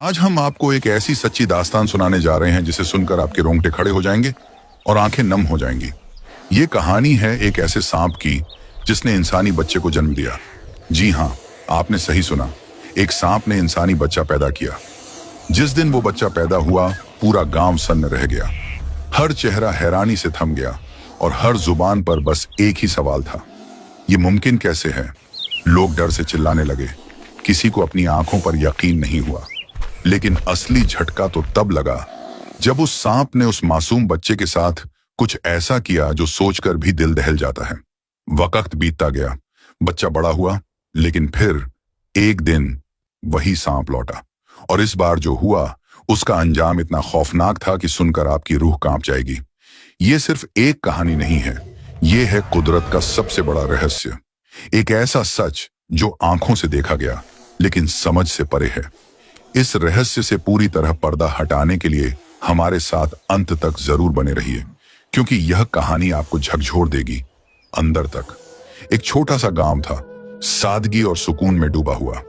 आज हम आपको एक ऐसी सच्ची दास्तान सुनाने जा रहे हैं जिसे सुनकर आपके रोंगटे खड़े हो जाएंगे और आंखें नम हो जाएंगी। ये कहानी है एक ऐसे सांप की जिसने इंसानी बच्चे को जन्म दिया। जी हाँ, आपने सही सुना, एक सांप ने इंसानी बच्चा पैदा किया। जिस दिन वो बच्चा पैदा हुआ, पूरा गांव सन्न रह गया। हर चेहरा हैरानी से थम गया और हर जुबान पर बस एक ही सवाल था, ये मुमकिन कैसे है? लोग डर से चिल्लाने लगे, किसी को अपनी आंखों पर यकीन नहीं हुआ। लेकिन असली झटका तो तब लगा जब उस सांप ने उस मासूम बच्चे के साथ कुछ ऐसा किया जो सोचकर भी दिल दहल जाता है। वक्त बीतता गया, बच्चा बड़ा हुआ, लेकिन फिर एक दिन वही सांप लौटा। और इस बार जो हुआ उसका अंजाम इतना खौफनाक था कि सुनकर आपकी रूह कांप जाएगी। ये सिर्फ एक कहानी नहीं है, ये है कुदरत का सबसे बड़ा रहस्य। एक ऐसा सच जो आंखों से देखा गया लेकिन समझ से परे है। इस रहस्य से पूरी तरह पर्दा हटाने के लिए हमारे साथ अंत तक जरूर बने रहिए, क्योंकि यह कहानी आपको झकझोर देगी अंदर तक। एक छोटा सा गांव था, सादगी और सुकून में डूबा हुआ।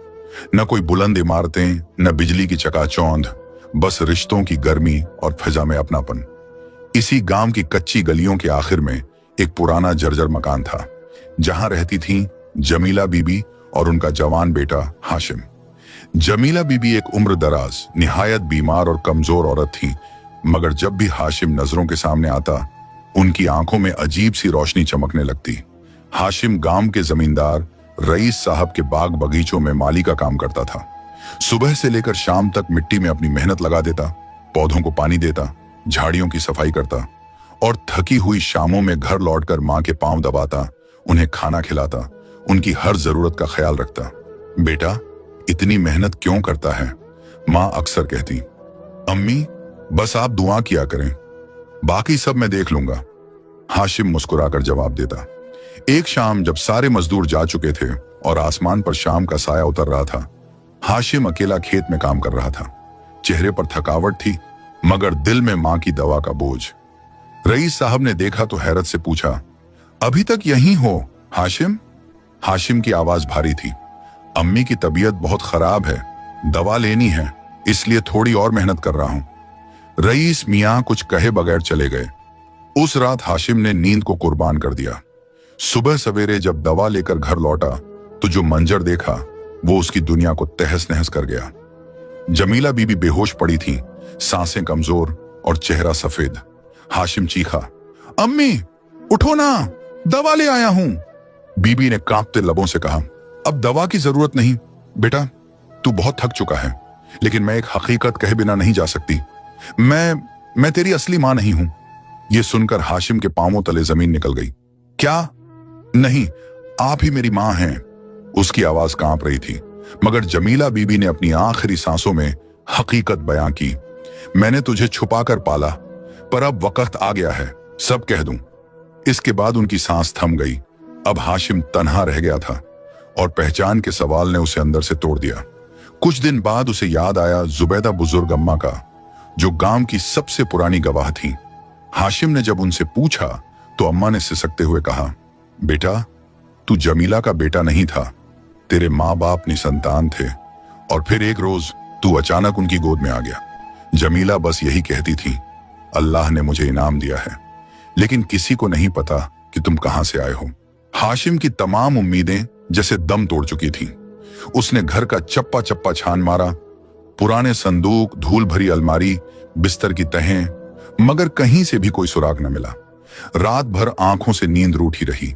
न कोई बुलंद इमारतें, न बिजली की चकाचौंध, बस रिश्तों की गर्मी और फिजा में अपनापन। इसी गांव की कच्ची गलियों के आखिर में एक पुराना जर्जर मकान था, जहां रहती थीं जमीला बीबी और उनका जवान बेटा हाशिम। जमीला बीबी एक उम्र दराज, निहायत बीमार और कमजोर औरत थी, मगर जब भी हाशिम नजरों के सामने आता, उनकी आंखों में अजीब सी रोशनी चमकने लगती। हाशिम गांव के जमींदार रईस साहब के बाग बगीचों में माली का काम करता था। सुबह से लेकर शाम तक मिट्टी में अपनी मेहनत लगा देता, पौधों को पानी देता, झाड़ियों की सफाई करता और थकी हुई शामों में घर लौटकर माँ के पांव दबाता, उन्हें खाना खिलाता, उनकी हर जरूरत का ख्याल रखता। बेटा, इतनी मेहनत क्यों करता है? माँ अक्सर कहती। अम्मी, बस आप दुआ किया करें, बाकी सब मैं देख लूंगा, हाशिम मुस्कुराकर जवाब देता। एक शाम जब सारे मजदूर जा चुके थे और आसमान पर शाम का साया उतर रहा था, हाशिम अकेला खेत में काम कर रहा था। चेहरे पर थकावट थी, मगर दिल में माँ की दवा का बोझ। रईस साहब ने देखा तो हैरत से पूछा, अभी तक यहीं हो हाशिम? हाशिम की आवाज भारी थी। अम्मी की तबीयत बहुत खराब है, दवा लेनी है, इसलिए थोड़ी और मेहनत कर रहा हूं। रईस मियां कुछ कहे बगैर चले गए। उस रात हाशिम ने नींद को कुर्बान कर दिया। सुबह सवेरे जब दवा लेकर घर लौटा तो जो मंजर देखा वो उसकी दुनिया को तहस नहस कर गया। जमीला बीबी बेहोश पड़ी थी, सांसें कमजोर और चेहरा सफेद। हाशिम चीखा, अम्मी उठो ना, दवा ले आया हूं। बीबी ने कांपते लबों से कहा, अब दवा की जरूरत नहीं बेटा, तू बहुत थक चुका है, लेकिन मैं एक हकीकत कहे बिना नहीं जा सकती। मैं तेरी असली मां नहीं हूं। यह सुनकर हाशिम के पांवों तले जमीन निकल गई। क्या? नहीं, आप ही मेरी मां हैं। उसकी आवाज कांप रही थी, मगर जमीला बीबी ने अपनी आखिरी सांसों में हकीकत बयां की। मैंने तुझे छुपाकर पाला, पर अब वक्त आ गया है, सब कह दूं। इसके बाद उनकी सांस थम गई। अब हाशिम तन्हा रह गया था और पहचान के सवाल ने उसे अंदर से तोड़ दिया। कुछ दिन बाद उसे याद आया जुबैदा बुजुर्ग अम्मा का, जो गांव की सबसे पुरानी गवाह थी। हाशिम ने जब उनसे पूछा तो अम्मा ने सिसकते हुए कहा, बेटा, तू जमीला का बेटा नहीं था, तेरे माँ बाप निसंतान थे, और फिर एक रोज तू अचानक उनकी गोद में आ गया। जमीला बस यही कहती थी, अल्लाह ने मुझे इनाम दिया है, लेकिन किसी को नहीं पता कि तुम कहां से आए हो। हाशिम की तमाम उम्मीदें जैसे दम तोड़ चुकी थीं। उसने घर का चप्पा चप्पा छान मारा, पुराने संदूक, धूल भरी अलमारी, बिस्तर की तहें, मगर कहीं से भी कोई सुराग न मिला। रात भर आंखों से नींद रूठी रही।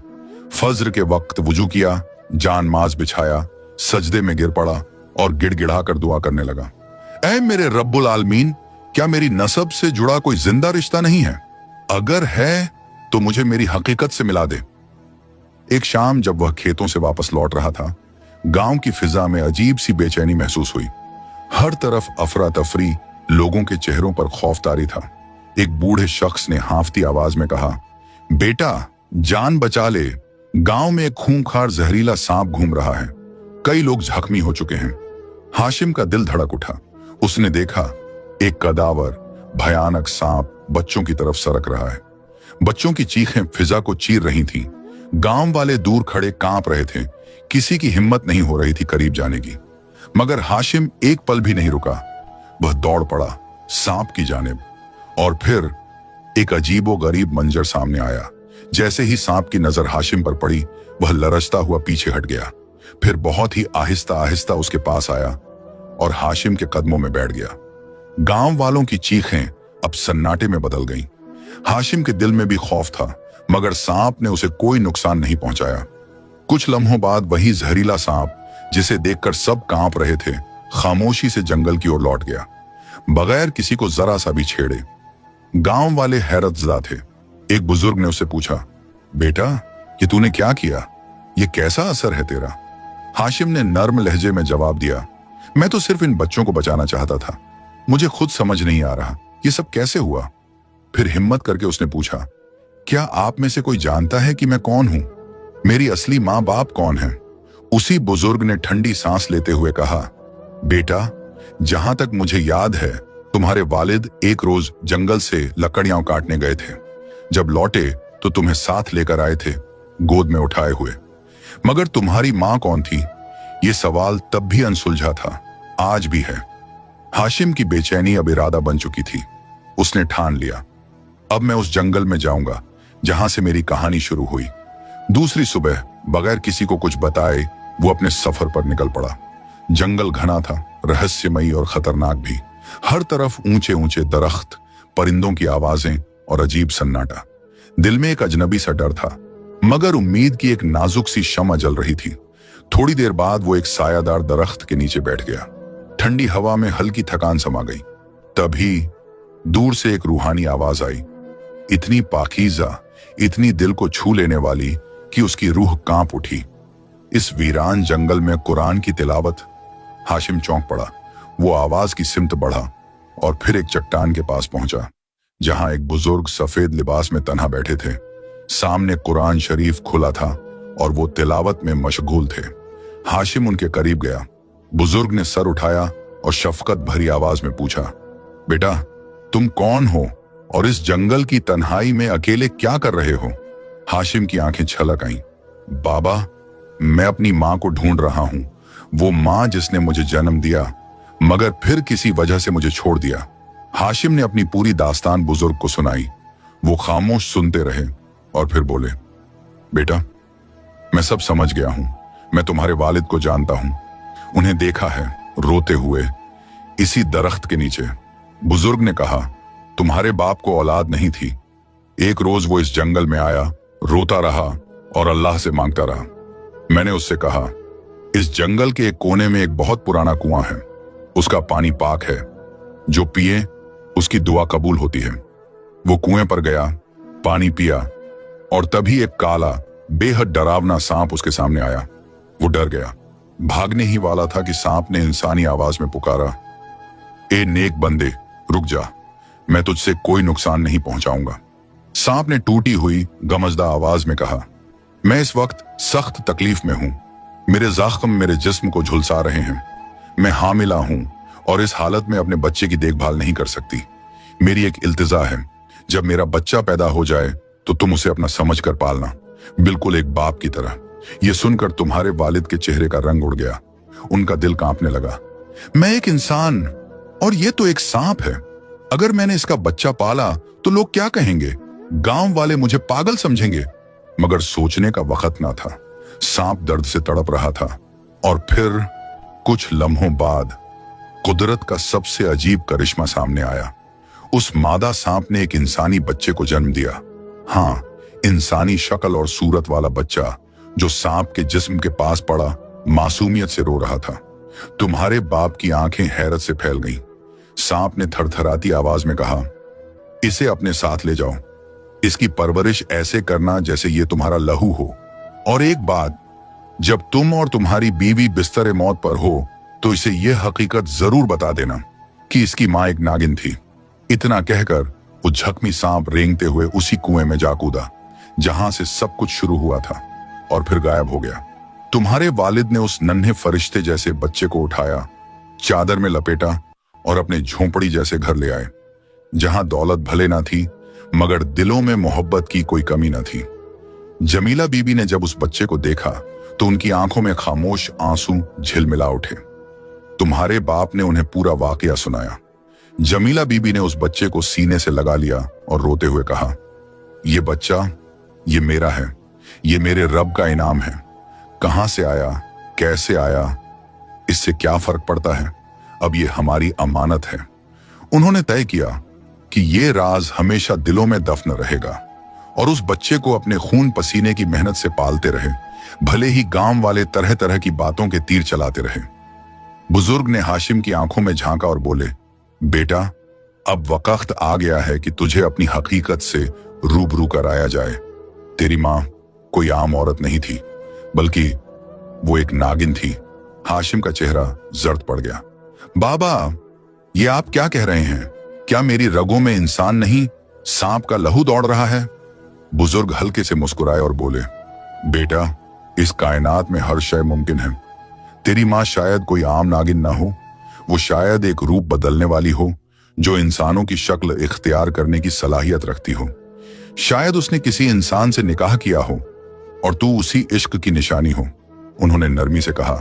फज्र के वक्त वुजू किया, जान माज बिछाया, सजदे में गिर पड़ा और गिड़गिड़ा कर दुआ करने लगा, ऐ मेरे रब्बुल आलमीन, क्या मेरी नसब से जुड़ा कोई जिंदा रिश्ता नहीं है? अगर है तो मुझे मेरी हकीकत से मिला दे। एक शाम जब वह खेतों से वापस लौट रहा था, गांव की फिजा में अजीब सी बेचैनी महसूस हुई। हर तरफ अफरा तफरी, लोगों के चेहरों पर खौफ तारी था। एक बूढ़े शख्स ने हांफती आवाज में कहा, बेटा, जान बचा ले, गांव में एक खूंखार जहरीला सांप घूम रहा है, कई लोग जख्मी हो चुके हैं। हाशिम का दिल धड़क उठा। उसने देखा एक कदावर, भयानक सांप बच्चों की तरफ सरक रहा है। बच्चों की चीखें फिजा को चीर रही थीं। गांव वाले दूर खड़े कांप रहे थे, किसी की हिम्मत नहीं हो रही थी करीब जाने की। मगर हाशिम एक पल भी नहीं रुका। वह दौड़ पड़ा सांप की जानिब, और फिर एक अजीबोगरीब मंजर सामने आया। जैसे ही सांप की नजर हाशिम पर पड़ी, वह लरजता हुआ पीछे हट गया, फिर बहुत ही आहिस्ता आहिस्ता उसके पास आया और हाशिम के कदमों में बैठ गया। गांव वालों की चीखें अब सन्नाटे में बदल गईं। हाशिम के दिल में भी खौफ था, मगर सांप ने उसे कोई नुकसान नहीं पहुंचाया। कुछ लम्हों बाद वही जहरीला सांप, जिसे देखकर सब कांप रहे थे, खामोशी से जंगल की ओर लौट गया, बगैर किसी को जरा सा भी छेड़े। गांव वाले हैरतजदा थे। एक बुजुर्ग ने उससे पूछा, बेटा, ये तूने क्या किया? ये कैसा असर है तेरा? हाशिम ने नर्म लहजे में जवाब दिया, मैं तो सिर्फ इन बच्चों को बचाना चाहता था। मुझे खुद समझ नहीं आ रहा ये सब कैसे हुआ। फिर हिम्मत करके उसने पूछा, क्या आप में से कोई जानता है कि मैं कौन हूं? मेरी असली माँ बाप कौन है? उसी बुजुर्ग ने ठंडी सांस लेते हुए कहा, बेटा, जहां तक मुझे याद है, तुम्हारे वालिद एक रोज जंगल से लकड़ियां काटने गए थे। जब लौटे तो तुम्हें साथ लेकर आए थे, गोद में उठाए हुए। मगर तुम्हारी मां कौन थी? ये सवाल तब भी अनसुलझा था, आज भी है। हाशिम की बेचैनी अब इरादा बन चुकी थी। उसने ठान लिया, अब मैं उस जंगल में जाऊंगा जहां से मेरी कहानी शुरू हुई। दूसरी सुबह बगैर किसी को कुछ बताए वो अपने सफर पर निकल पड़ा। जंगल घना था, रहस्यमयी और खतरनाक भी। हर तरफ ऊंचे ऊंचे दरख्त, परिंदों की आवाजें और अजीब सन्नाटा। दिल में एक अजनबी सा डर था, मगर उम्मीद की एक नाजुक सी शम्मा जल रही थी। थोड़ी देर बाद वो एक सायादार दरख्त के नीचे बैठ गया। ठंडी हवा में हल्की थकान समा गई। तभी दूर से एक रूहानी आवाज आई, इतनी पाकीज़ा, इतनी दिल को छू लेने वाली कि उसकी रूह कांप उठी। इस वीरान जंगल में कुरान की तिलावत। हाशिम चौंक पड़ा। वो आवाज की सिमत बढ़ा और फिर एक चट्टान के पास पहुंचा, जहां एक बुजुर्ग सफेद लिबास में तन्हा बैठे थे। सामने कुरान शरीफ खुला था और वो तिलावत में मशगूल थे। हाशिम उनके करीब गया। बुजुर्ग ने सर उठाया और शफकत भरी आवाज में पूछा, बेटा, तुम कौन हो और इस जंगल की तन्हाई में अकेले क्या कर रहे हो? हाशिम की आंखें छलक आईं। बाबा, मैं अपनी मां को ढूंढ रहा हूं, वो मां जिसने मुझे जन्म दिया मगर फिर किसी वजह से मुझे छोड़ दिया। हाशिम ने अपनी पूरी दास्तान बुजुर्ग को सुनाई। वो खामोश सुनते रहे और फिर बोले, बेटा, मैं सब समझ गया हूं। मैं तुम्हारे वालिद को जानता हूं, उन्हें देखा है रोते हुए इसी दरख्त के नीचे। बुजुर्ग ने कहा, तुम्हारे बाप को औलाद नहीं थी। एक रोज वो इस जंगल में आया, रोता रहा और अल्लाह से मांगता रहा। मैंने उससे कहा, इस जंगल के एक कोने में एक बहुत पुराना कुआं है, उसका पानी पाक है, जो पिए उसकी दुआ कबूल होती है। वो कुएं पर गया, पानी पिया और तभी एक काला बेहद डरावना सांप उसके सामने आया। वो डर गया, भागने ही वाला था कि सांप ने इंसानी आवाज में पुकारा, ए नेक बंदे, रुक जा, मैं तुझसे कोई नुकसान नहीं पहुंचाऊंगा। सांप ने टूटी हुई गमजदा आवाज में कहा, मैं इस वक्त सख्त तकलीफ में हूं, मेरे जख्म मेरे जिस्म को झुलसा रहे हैं। मैं हामिला हूं और इस हालत में अपने बच्चे की देखभाल नहीं कर सकती। मेरी एक इल्तिजा है, जब मेरा बच्चा पैदा हो जाए तो तुम उसे अपना समझ कर पालना, बिल्कुल एक बाप की तरह। यह सुनकर तुम्हारे वालिद के चेहरे का रंग उड़ गया। उनका दिल कांपने लगा। मैं एक इंसान और ये तो एक सांप है। अगर मैंने इसका बच्चा पाला तो लोग क्या कहेंगे? गांव वाले मुझे पागल समझेंगे। मगर सोचने का वक्त ना था। सांप दर्द से तड़प रहा था। और फिर कुछ लम्हों बाद कुदरत का सबसे अजीब करिश्मा सामने आया। उस मादा सांप ने एक इंसानी बच्चे को जन्म दिया। हाँ, इंसानी शक्ल और सूरत वाला बच्चा जो सांप के जिस्म के पास पड़ा, मासूमियत से रो रहा था। तुम्हारे बाप की आंखें हैरत से फैल गईं। सांप ने थरथराती आवाज में कहा, इसे अपने साथ ले जाओ, इसकी परवरिश ऐसे करना जैसे ये तुम्हारा लहू हो। और एक बात, जब तुम और तुम्हारी बीवी बिस्तर मौत पर हो तो इसे यह हकीकत जरूर बता देना कि इसकी मां एक नागिन थी। इतना कहकर वो झकमी सांप रेंगते हुए उसी कुएं में जा कूदा जहां से सब कुछ शुरू हुआ था और फिर गायब हो गया। तुम्हारे वालिद ने उस नन्हे फरिश्ते जैसे बच्चे को उठाया, चादर में लपेटा और अपने झोंपड़ी जैसे घर ले आए, जहां दौलत भले ना थी मगर दिलों में मोहब्बत की कोई कमी ना थी। जमीला बीबी ने जब उस बच्चे को देखा तो उनकी आंखों में खामोश आंसू झिलमिला उठे। तुम्हारे बाप ने उन्हें पूरा वाकया सुनाया। जमीला बीबी ने उस बच्चे को सीने से लगा लिया और रोते हुए कहा, ये बच्चा, ये मेरा है, ये मेरे रब का इनाम है। कहां से आया, कैसे आया, इससे क्या फर्क पड़ता है, अब ये हमारी अमानत है। उन्होंने तय किया कि ये राज हमेशा दिलों में दफन रहेगा और उस बच्चे को अपने खून पसीने की मेहनत से पालते रहे, भले ही गांव वाले तरह तरह की बातों के तीर चलाते रहे। बुजुर्ग ने हाशिम की आंखों में झांका और बोले, बेटा, अब वक्त आ गया है कि तुझे अपनी हकीकत से रूबरू कराया जाए। तेरी मां कोई आम औरत नहीं थी, बल्कि वो एक नागिन थी। हाशिम का चेहरा जर्द पड़ गया। बाबा, ये आप क्या कह रहे हैं? क्या मेरी रगों में इंसान नहीं, सांप का लहू दौड़ रहा है? बुजुर्ग हल्के से मुस्कुराए और बोले, बेटा, इस कायनात में हर शय मुमकिन है। तेरी मां शायद कोई आम नागिन ना हो, वो शायद एक रूप बदलने वाली हो जो इंसानों की शक्ल इख्तियार करने की सलाहियत रखती हो। शायद उसने किसी इंसान से निकाह किया हो और तू उसी इश्क की निशानी हो। उन्होंने नरमी से कहा,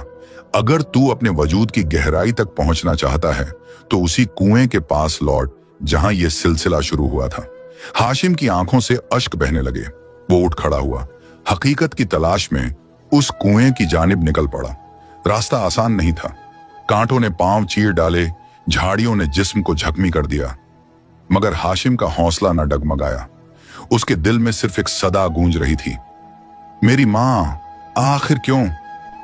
अगर तू अपने वजूद की गहराई तक पहुंचना चाहता है तो उसी कुएं के पास लौट जहां यह सिलसिला शुरू हुआ था। हाशिम की आंखों से अश्क बहने लगे। वो उठ खड़ा हुआ, हकीकत की तलाश में उस कुएं की जानिब निकल पड़ा। रास्ता आसान नहीं था। कांटों ने पांव चीर डाले, झाड़ियों ने जिस्म को जख्मी कर दिया, मगर हाशिम का हौसला न डगमगाया। उसके दिल में सिर्फ एक सदा गूंज रही थी, मेरी मां, आखिर क्यों?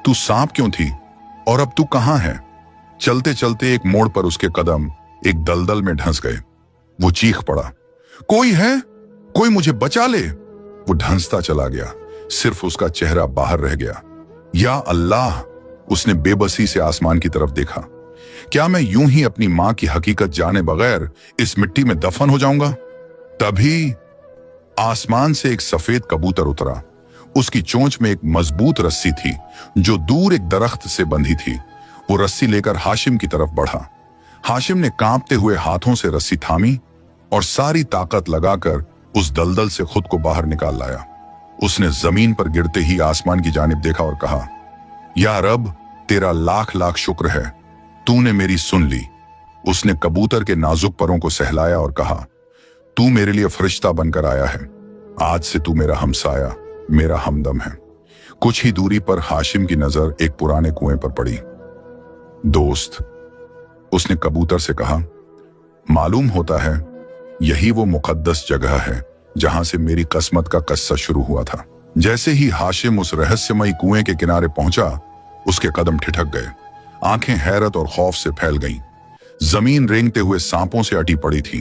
तू सांप क्यों थी और अब तू कहां है? चलते चलते एक मोड़ पर उसके कदम एक दलदल में धंस गए। वो चीख पड़ा, कोई है, कोई मुझे बचा ले। वो धंसता चला गया, सिर्फ उसका चेहरा बाहर रह गया। या अल्लाह, उसने बेबसी से आसमान की तरफ देखा। क्या मैं यूं ही अपनी मां की हकीकत जाने बगैर इस मिट्टी में दफन हो जाऊंगा? तभी आसमान से एक सफेद कबूतर उतरा। उसकी चोंच में एक मजबूत रस्सी थी जो दूर एक दरख्त से बंधी थी। वो रस्सी लेकर हाशिम की तरफ बढ़ा। हाशिम ने कांपते हुए हाथों से रस्सी थामी और सारी ताकत लगाकर उस दलदल से खुद को बाहर निकाल लाया। उसने जमीन पर गिरते ही आसमान की जानिब देखा और कहा, या रब, तेरा लाख लाख शुक्र है, तूने मेरी सुन ली। उसने कबूतर के नाजुक परों को सहलाया और कहा, तू मेरे लिए फरिश्ता बनकर आया है। आज से तू मेरा हमसाया, मेरा हमदम है। कुछ ही दूरी पर हाशिम की नजर एक पुराने कुएं पर पड़ी। दोस्त, उसने कबूतर से कहा, मालूम होता है यही वो मुकद्दस जगह है जहां से मेरी किस्मत का किस्सा शुरू हुआ था। जैसे ही हाशिम उस रहस्यमयी कुएं के किनारे पहुंचा, उसके कदम ठिठक गए। आंखें हैरत और खौफ से फैल गईं। जमीन रेंगते हुए सांपों से अटी पड़ी थी।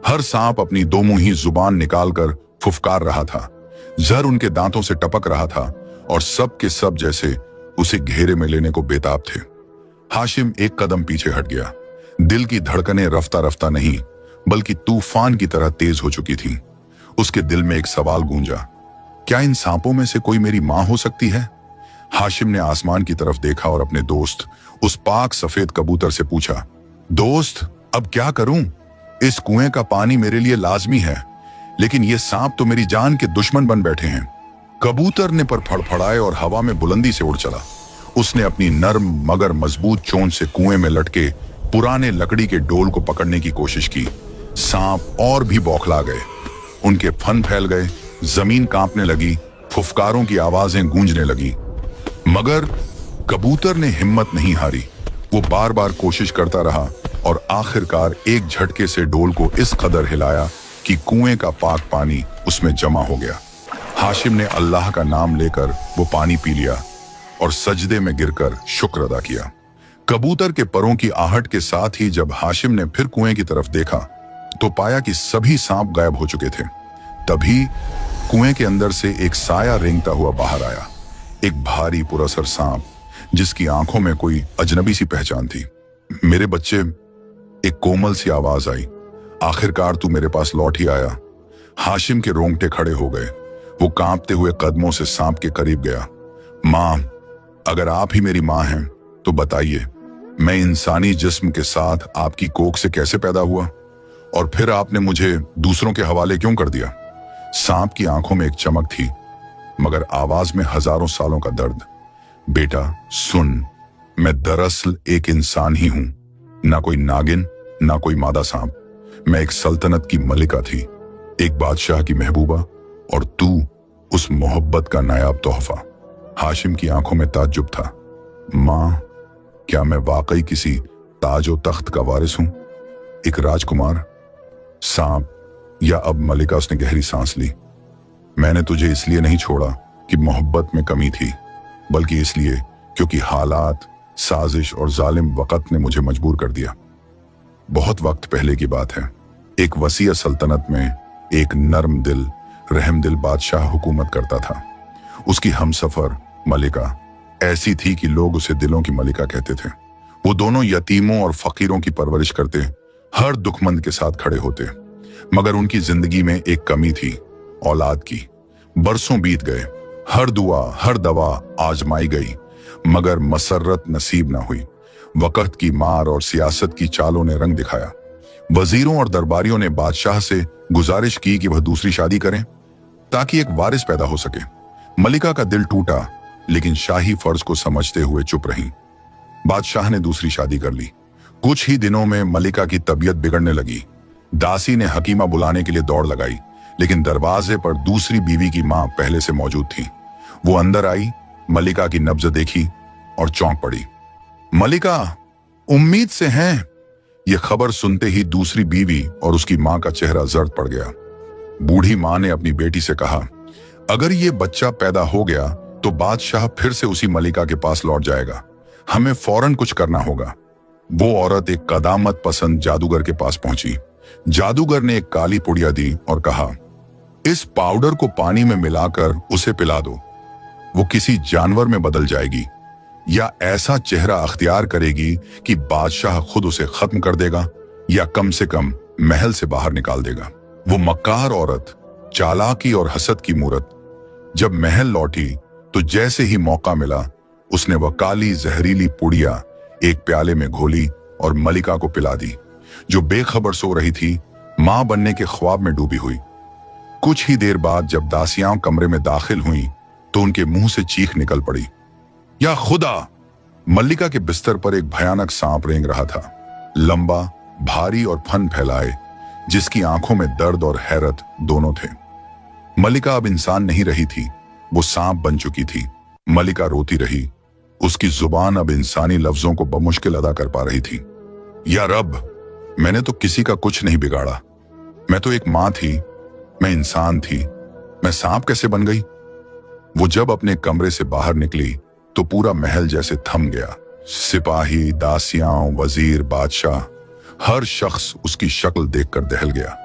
हर सांप अपनी दो मुंही जुबान निकालकर फुफकार रहा था। जहर उनके दांतों से टपक रहा था और सब के सब जैसे उसे घेरे में लेने को बेताब थे। हाशिम एक कदम पीछे हट गया। दिल की धड़कनें रफ्ता रफ्ता नहीं बल्कि तूफान की तरह तेज हो चुकी थीं। उसके दिल में एक सवाल गूंजा, क्या इन सांपों में से कोई मेरी मां हो सकती है? हाशिम ने आसमान की तरफ देखा और अपने दोस्त, उस पाक सफेद कबूतर से पूछा, दोस्त, अब क्या करूं? इस कुएं का पानी मेरे लिए लाजमी है, लेकिन ये सांप तो मेरी जान के दुश्मन बन बैठे हैं। कबूतर ने पर फड़फड़ाए और हवा में बुलंदी से उड़ चला। उसने अपनी नर्म मगर मजबूत चोंच से कुएं में लटके पुराने लकड़ी के डोल को पकड़ने की कोशिश की। सांप और भी बौखला गए, उनके फन फैल गए, जमीन कांपने लगी, फुफकारों की आवाजें गूंजने लगी। मगर कबूतर ने हिम्मत नहीं हारी। वो बार बार कोशिश करता रहा और आखिरकार एक झटके से डोल को इस कदर हिलाया कि कुएं का पाक पानी उसमें जमा हो गया। हाशिम ने अल्लाह का नाम लेकर वो पानी पी लिया और सजदे में गिरकर शुक्र अदा किया। कबूतर के परों की आहट के साथ ही जब हाशिम ने फिर कुएं की तरफ देखा तो पाया कि सभी सांप गायब हो चुके थे। तभी कुएं के अंदर से एक साया रेंगता हुआ बाहर आया, एक भारी पुरसर सांप जिसकी आंखों में कोई अजनबी सी पहचान थी। मेरे बच्चे, एक कोमल सी आवाज आई, आखिरकार तू मेरे पास लौट ही आया। हाशिम के रोंगटे खड़े हो गए। वो कांपते हुए कदमों से सांप के करीब गया। मां, अगर आप ही मेरी मां हैं तो बताइए, मैं इंसानी जिस्म के साथ आपकी कोख से कैसे पैदा हुआ और फिर आपने मुझे दूसरों के हवाले क्यों कर दिया? सांप की आंखों में एक चमक थी मगर आवाज में हजारों सालों का दर्द। बेटा सुन, मैं दरअसल एक इंसान ही हूं, ना कोई नागिन, ना कोई मादा सांप। मैं एक सल्तनत की मलिका थी, एक बादशाह की महबूबा, और तू उस मोहब्बत का नायाब तोहफा। हाशिम की आंखों में ताज्जुब था। माँ, क्या मैं वाकई किसी ताज और तख्त का वारिस हूं? एक राजकुमार, सांप, या अब मलिका? उसने गहरी सांस ली। मैंने तुझे इसलिए नहीं छोड़ा कि मोहब्बत में कमी थी, बल्कि इसलिए क्योंकि हालात, साजिश और जालिम वक़्त ने मुझे मजबूर कर दिया। बहुत वक्त पहले की बात है। एक वसीय सल्तनत में एक नर्म दिल, रहमदिल बादशाह हुकूमत करता था। उसकी हमसफर मलिका ऐसी थी कि लोग उसे दिलों की मलिका कहते थे। वो दोनों यतीमों और फकीरों की परवरिश करते, हर दुखमंद के साथ खड़े होते। मगर उनकी जिंदगी में एक कमी थी, औलाद की। बरसों बीत गए, हर दुआ, हर दवा आजमाई गई, मगर मसरत नसीब ना हुई। वक़्त की मार और सियासत की चालों ने रंग दिखाया। वजीरों और दरबारियों ने बादशाह से गुजारिश की कि वह दूसरी शादी करें ताकि एक वारिस पैदा हो सके। मलिका का दिल टूटा, लेकिन शाही फर्ज को समझते हुए चुप रही। बादशाह ने दूसरी शादी कर ली। कुछ ही दिनों में मलिका की तबीयत बिगड़ने लगी। दासी ने हकीमा बुलाने के लिए दौड़ लगाई, लेकिन दरवाजे पर दूसरी बीवी की मां पहले से मौजूद थी। वो अंदर आई, मलिका की नब्ज देखी और चौंक पड़ी। मलिका, उम्मीद से हैं। यह खबर सुनते ही दूसरी बीवी और उसकी मां का चेहरा जर्द पड़ गया। बूढ़ी मां ने अपनी बेटी से कहा, अगर ये बच्चा पैदा हो गया तो बादशाह फिर से उसी मलिका के पास लौट जाएगा। हमें फौरन कुछ करना होगा। वो औरत एक कदामत पसंद जादूगर के पास पहुंची। जादूगर ने एक काली पुड़िया दी और कहा, इस पाउडर को पानी में मिलाकर उसे पिला दो। वो किसी जानवर में बदल जाएगी या ऐसा चेहरा अख्तियार करेगी कि बादशाह खुद उसे खत्म कर देगा या कम से कम महल से बाहर निकाल देगा। वो मक्कार औरत, चालाकी और हसद की मूरत, जब महल लौटी तो जैसे ही मौका मिला उसने वह काली जहरीली पुड़िया एक प्याले में घोली और मलिका को पिला दी, जो बेखबर सो रही थी, मां बनने के ख्वाब में डूबी हुई। कुछ ही देर बाद जब दासियां कमरे में दाखिल हुईं तो उनके मुंह से चीख निकल पड़ी, या खुदा! मल्लिका के बिस्तर पर एक भयानक सांप रेंग रहा था, लंबा, भारी और फन फैलाए, जिसकी आंखों में दर्द और हैरत दोनों थे। मल्लिका अब इंसान नहीं रही थी, वो सांप बन चुकी थी। मल्लिका रोती रही। उसकी जुबान अब इंसानी लफ्जों को बमुश्किल अदा कर पा रही थी। या रब, मैंने तो किसी का कुछ नहीं बिगाड़ा। मैं तो एक मां थी, मैं इंसान थी, मैं सांप कैसे बन गई? वो जब अपने कमरे से बाहर निकली तो पूरा महल जैसे थम गया। सिपाही, दासियां, वजीर, बादशाह, हर शख्स उसकी शक्ल देखकर दहल गया।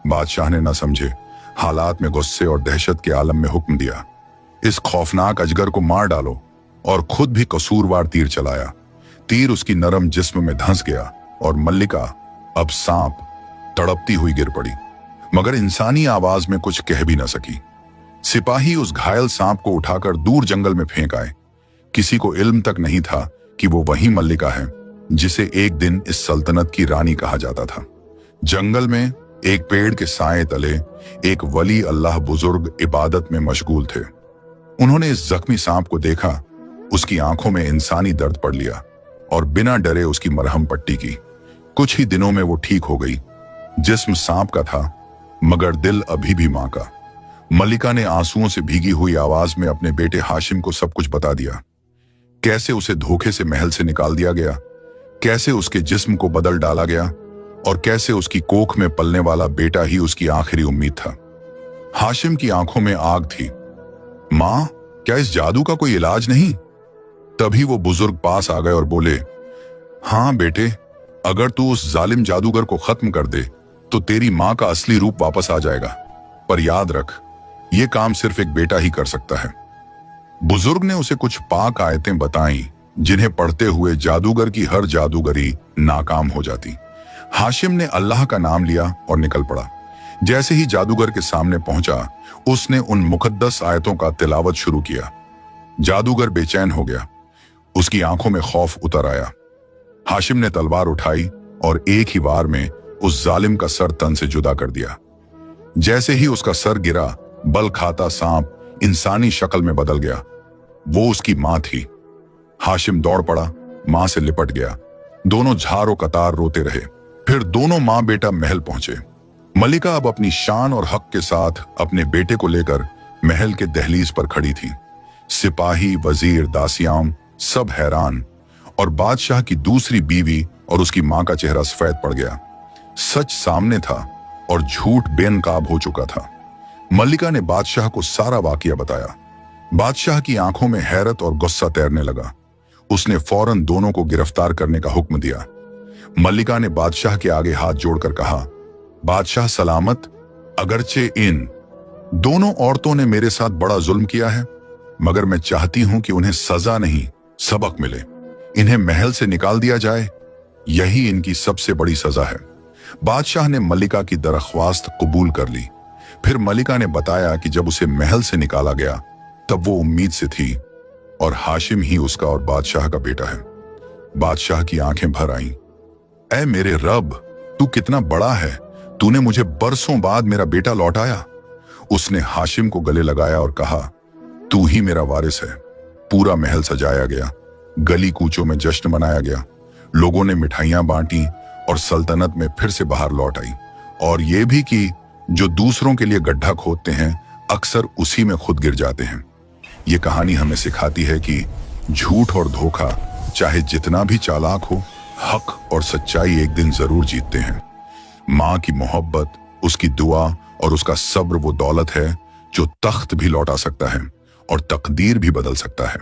बादशाह ने न समझे हालात में गुस्से और दहशत के आलम में हुक्म दिया, इस खौफनाक अजगर को मार डालो, और खुद भी कसूरवार तीर चलाया। तीर उसकी नरम जिस्म में धंस गया और मल्लिका, अब सांप, तड़पती हुई गिर पड़ी, मगर इंसानी आवाज में कुछ कह भी न सकी। सिपाही उस घायल सांप को उठाकर दूर जंगल में फेंक आए। किसी को इल्म तक नहीं था कि वो वही मल्लिका है जिसे एक दिन इस सल्तनत की रानी कहा जाता था। जंगल में एक पेड़ के साए तले एक वली अल्लाह बुजुर्ग इबादत में मशगूल थे। उन्होंने इस जख्मी सांप को देखा, उसकी आंखों में इंसानी दर्द पड़ लिया और बिना डरे उसकी मरहम पट्टी की। कुछ ही दिनों में वो ठीक हो गई। जिस्म सांप का था, मगर दिल अभी भी मां का। मल्लिका ने आंसुओं से भीगी हुई आवाज में अपने बेटे हाशिम को सब कुछ बता दिया। कैसे उसे धोखे से महल से निकाल दिया गया, कैसे उसके जिस्म को बदल डाला गया, और कैसे उसकी कोख में पलने वाला बेटा ही उसकी आखिरी उम्मीद था। हाशिम की आंखों में आग थी। मां, क्या इस जादू का कोई इलाज नहीं? तभी वो बुजुर्ग पास आ गए और बोले, हां बेटे, अगर तू उस जालिम जादूगर को खत्म कर दे तो तेरी मां का असली रूप वापस आ जाएगा। पर याद रख, ये काम सिर्फ एक बेटा ही कर सकता है। बुजुर्ग ने उसे कुछ पाक आयतें बताई, जिन्हें पढ़ते हुए जादूगर की हर जादूगरी नाकाम हो जाती। हाशिम ने अल्लाह का नाम लिया और निकल पड़ा। जैसे ही जादूगर के सामने पहुंचा, उसने उन मुकद्दस आयतों का तिलावत शुरू किया। जादूगर बेचैन हो गया, उसकी आंखों में खौफ उतर आया। हाशिम ने तलवार उठाई और एक ही वार में उस जालिम का सर तन से जुदा कर दिया। जैसे ही उसका सर गिरा, बल खाता सांप इंसानी शक्ल में बदल गया। वो उसकी मां थी। हाशिम दौड़ पड़ा, मां से लिपट गया। दोनों झारो कतार रोते रहे। फिर दोनों माँ बेटा महल पहुंचे। मलिका अब अपनी शान और हक के साथ अपने बेटे को लेकर महल के दहलीज पर खड़ी थी। सिपाही, वजीर, दासियां सब हैरान, और बादशाह की दूसरी बीवी और उसकी मां का चेहरा सफेद पड़ गया। सच सामने था और झूठ बेनकाब हो चुका था। मल्लिका ने बादशाह को सारा वाकया बताया। बादशाह की आंखों में हैरत और गुस्सा तैरने लगा। उसने फौरन दोनों को गिरफ्तार करने का हुक्म दिया। मल्लिका ने बादशाह के आगे हाथ जोड़कर कहा, बादशाह सलामत, अगरचे इन दोनों औरतों ने मेरे साथ बड़ा जुल्म किया है, मगर मैं चाहती हूं कि उन्हें सजा नहीं सबक मिले। इन्हें महल से निकाल दिया जाए, यही इनकी सबसे बड़ी सजा है। बादशाह ने मल्लिका की दरख्वास्त कबूल कर ली। फिर मल्लिका ने बताया कि जब उसे महल से निकाला गया तब वो उम्मीद से थी और हाशिम ही उसका और बादशाह का बेटा है। बादशाह की आंखें भर आईं। ऐ मेरे रब, तू कितना बड़ा है, तूने मुझे बरसों बाद मेरा बेटा लौटाया। उसने हाशिम को गले लगाया और कहा, तू ही मेरा वारिस है। पूरा महल सजाया गया, गली कूचों में जश्न मनाया गया, लोगों ने मिठाइयां बांटी और सल्तनत में फिर से बाहर लौट आई। और ये भी कि जो दूसरों के लिए गड्ढा खोदते हैं अक्सर उसी में खुद गिर जाते हैं। ये कहानी हमें सिखाती है कि झूठ और धोखा चाहे जितना भी चालाक हो, हक और सच्चाई एक दिन जरूर जीतते हैं। माँ की मोहब्बत, उसकी दुआ और उसका सब्र वो दौलत है जो तख्त भी लौटा सकता है और तकदीर भी बदल सकता है।